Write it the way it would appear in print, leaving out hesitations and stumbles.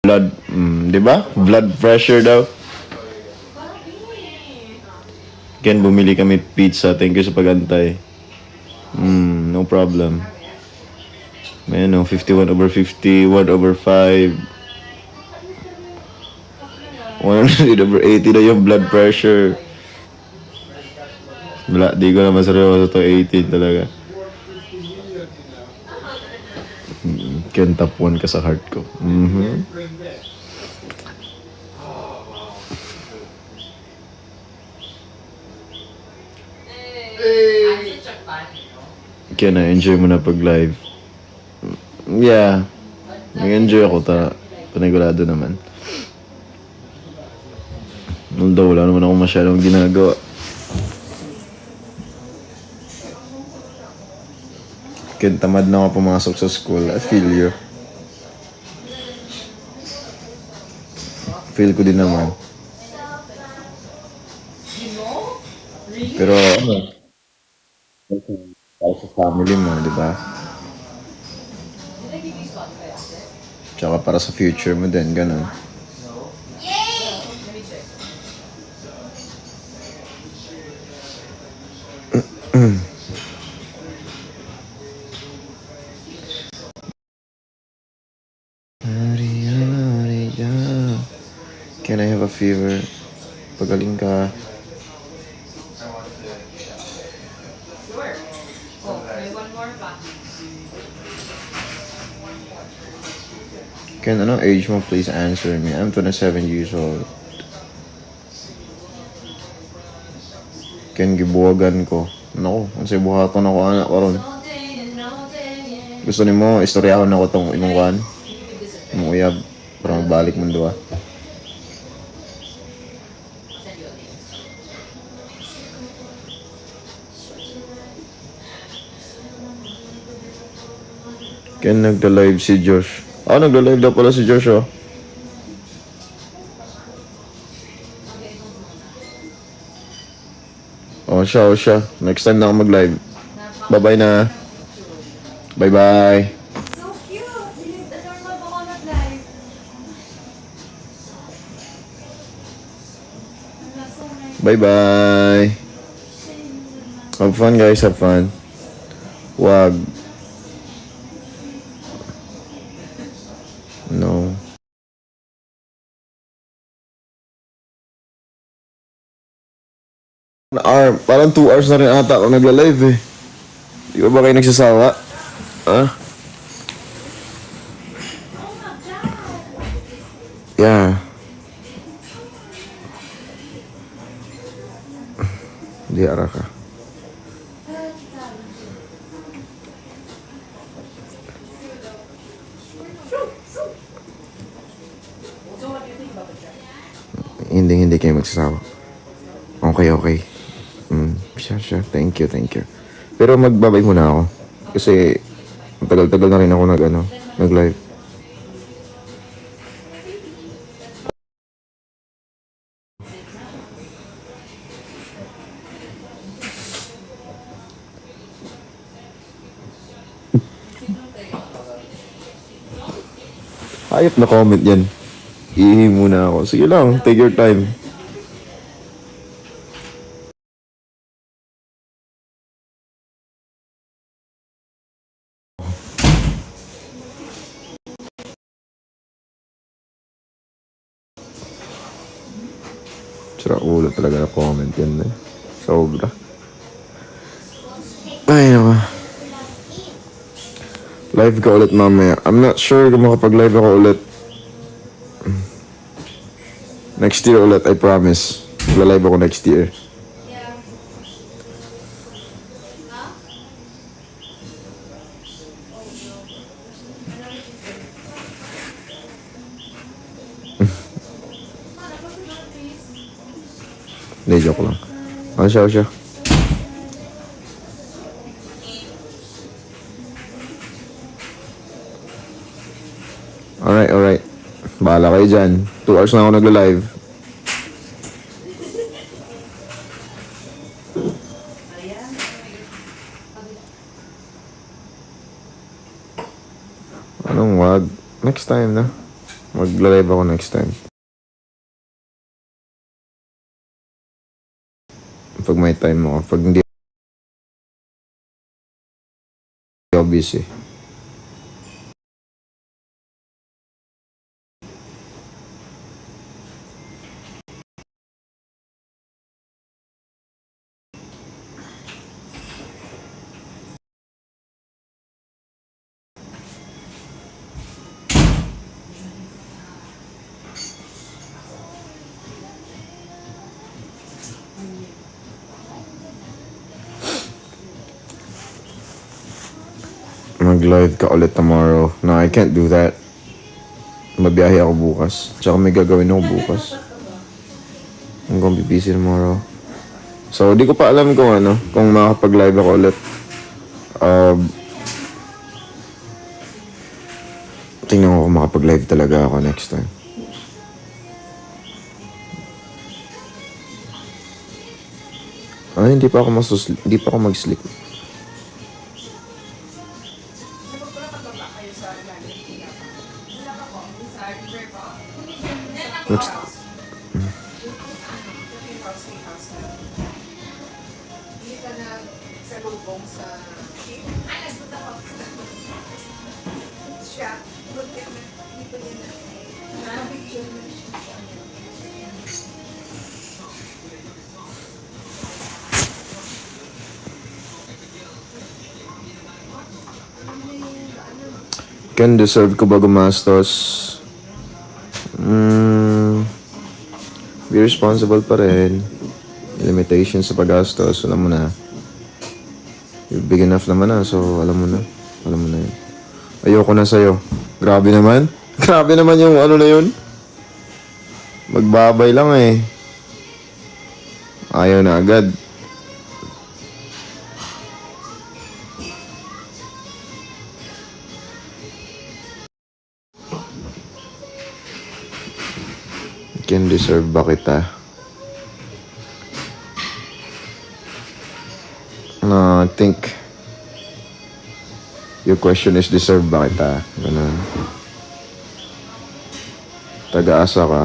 Blood, di ba? Blood pressure daw. Ken, bumili kami pizza. Thank you sa pag-antay. No problem. Ayan o, 51/50, 1/5. 100/80 na yung blood pressure. Wala, di ko naman seryoso to 18 talaga. Ken, top 1 ka sa heart ko. Ken, na-enjoy mo na pag-live. Yeah. Nag-enjoy ako panigurado naman. Although wala naman ako masyadong ginagawa. Ken, tamad na ako pumasok sa school. I feel you. Feel ko din naman. Pero para sa family mo, di ba? Tsaka para sa future mo din, ganun. Can I have a fever? Pagaling ka. Ken, ano age mo? Please answer me. I'm 27 years old. Ken, gibuwagan ko. Naku, ang say buhaton ako anak ko ron. Gusto ni mo, istoryahon ako tong imong kan? Imong uyab. Para magbalik mo doon. Ken, nagda-live si Josh. Nagda-live daw pala si Josh, oh. Siya. Next time na ako mag-live. Bye-bye na. Bye-bye. So cute! Adorable ko mag-live. So nice. Bye-bye. Have fun, guys. Have fun. Wag. No. Parang 2 hours na rin ata ako nagla-live eh. Di ba kayo nagsasawa? Ha? Yeah. Di ara ka. Hindi kayo magsasawa. Okay. Sure. Thank you. Pero magbabay muna ako. Kasi tagal-tagal na rin ako nag-live. Hayop na comment yan. Ihi muna ako. Sige lang, take your time. Sira ulo talaga na comment yan eh. Sobra. Ay, naku. Live ka ulit mamaya. I'm not sure kung makapag-live ako ulit. Next year ulit, I promise. Magla-live ako next year. Hindi, joke lang. Siya. Alright. Bahala kayo dyan. 2 hours na ako nagla-live. Anong wag? Next time na. Magla-live ako next time. Pag may time ako. Pag hindi ako busy. Mag-live ka ulit tomorrow. No, I can't do that. Mabiyahe ako bukas. Tsaka may gagawin ako bukas. I'm gonna be busy tomorrow. So, di ko pa alam kung ano, kung makakapag-live ako ulit. Tingnan ko kung makapag-live talaga ako next time. Hindi pa ako mag-sleep. Next, Ken, deserve ko ba gumastos? Be responsible pa rin. Limitation sa paggastos. Alam mo na. You're big enough naman na. So, alam mo na. Alam mo na yun. Ayoko na sa'yo. Grabe naman. Grabe naman yung ano na yun. Magbabay lang eh. Ayaw na agad. Can deserve ba kita? No, I think your question is deserve ba kita? Ganun. Taga-asa ka.